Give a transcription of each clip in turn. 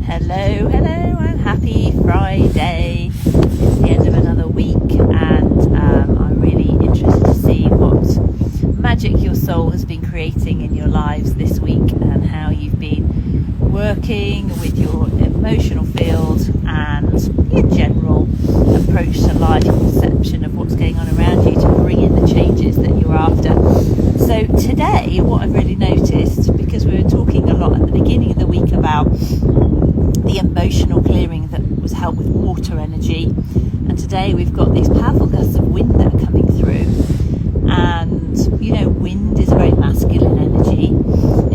Hello, and happy Friday. It's the end of another week, and I'm really interested to see what magic your soul has been creating in your lives this week, and how you've been working with your emotional field and your general approach to life, perception of what's going on around you to bring in the changes that you're after. So today, what I've really noticed, because we were talking a lot at the beginning of the week about the emotional clearing that was held with water energy, and today we've got these powerful gusts of wind that are coming through. And you know, wind is a very masculine energy.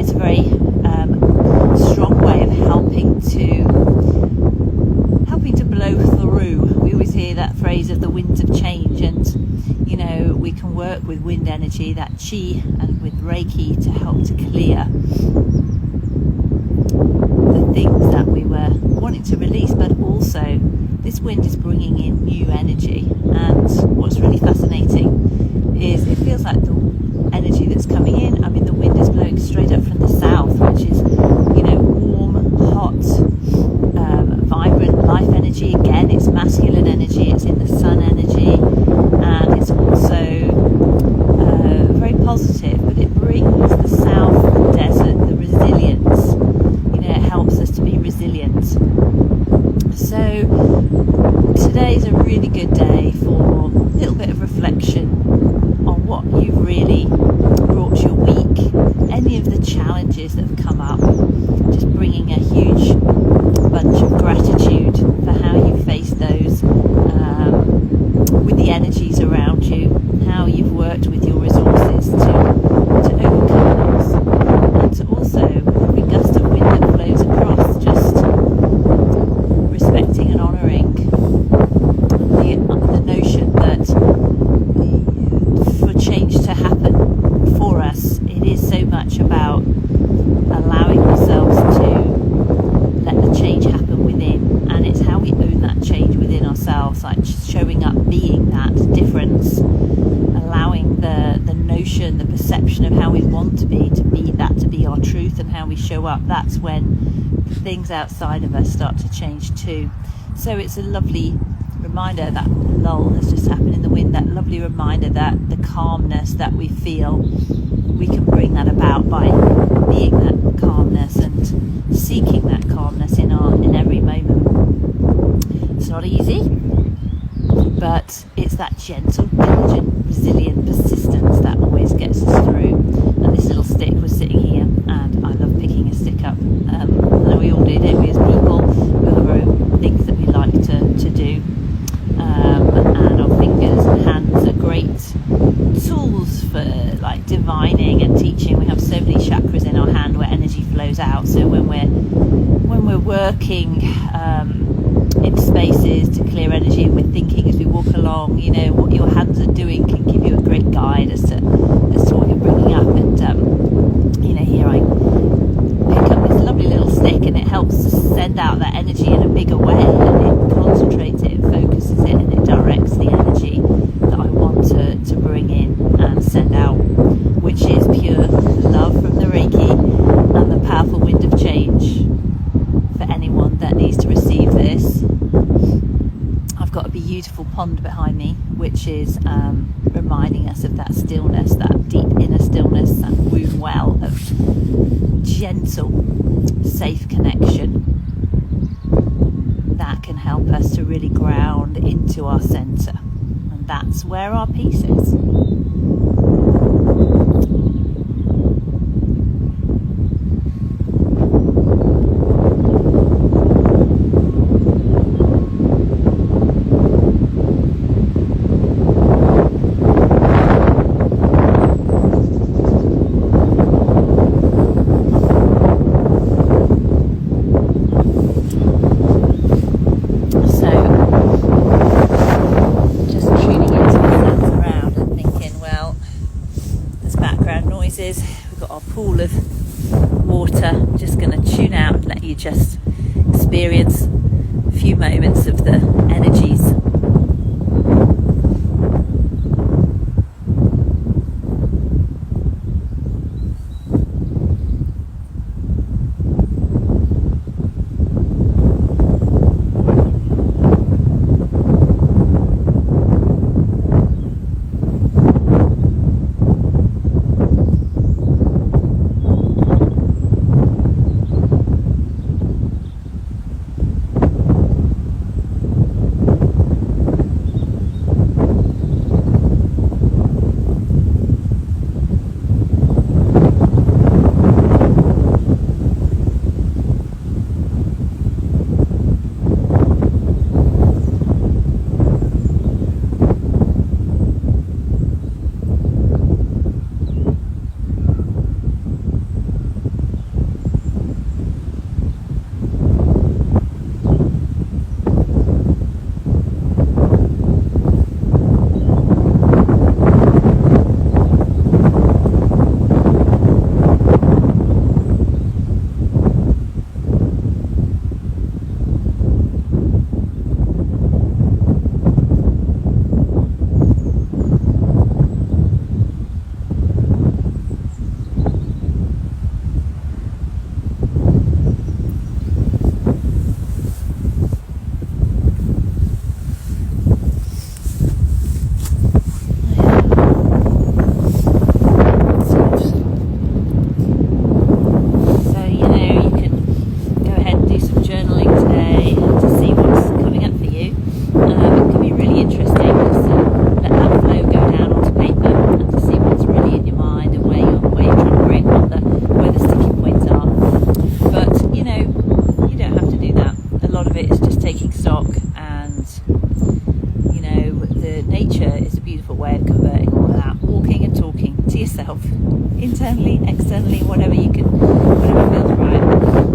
It's a very strong way of helping to blow through. We always hear that phrase of the winds of change, and you know, we can work with wind energy, that Chi, and with Reiki to help to clear the things that we were wanting to release. But also this wind is bringing in new energy, and what's really fascinating is it feels like the energy that's coming in, I mean, the wind is blowing straight up from the south, which is, you know, warm, hot, vibrant life energy. Again, it's masculine energy, it's in the sun energy, and it's also very positive, but it brings the south desert, the resilience. You know, it helps us to be resilient. So today's a really good day for a little bit of reflection on what you've really brought your week, any of the challenges that have come up, just bringing a huge bunch of gratitude for how you faced those, with the energies around you, how you've worked with your resources to overcome those, and to also the gust of wind that flows across, just respecting and honouring the notion that for change to happen for us, it is so much about allowing ourselves to let the change happen within, and it's how we own that change within ourselves, like showing up, being that difference, allowing the notion, the perception of how we want to be that, to be our truth, and how we show up. That's when the things outside of us start to change too. So it's a lovely reminder, that lull has just happened in the wind, that lovely reminder that the calmness that we feel, we can bring that about by being that calmness and seeking that calmness in every moment. It's not easy, but it's that gentle, diligent, resilient persistence that always gets us through. And this little stick was sitting here, and I love picking a stick up. I know we all do, don't we, as people? We have our own things that we like to do. And our fingers and hands are great tools for like divining and teaching. We have so many chakras in our hand where energy flows out. So when we're working in spaces to clear energy, and we're thinking as we walk along, you know, what your hands are doing can give you a great guide as to what you're bringing up. And you know, here I pick up this lovely little stick, and it helps to send out that energy in a bigger way, and it concentrates it, it focuses it, and it directs the energy that I want to bring in and send out, which is pure love from the Reiki and the powerful wind of change. For anyone that needs to receive this, I've got a beautiful pond behind me, which is reminding us of that stillness, that deep inner stillness, that womb well of gentle, safe connection that can help us to really ground into our centre, and that's where our peace is. We've got our pool of water. Just going to tune out and let you just experience a few moments of the energies. lot of it is just taking stock, and you know, the nature is a beautiful way of converting all of that. Walking and talking to yourself, internally, externally, whatever feels right.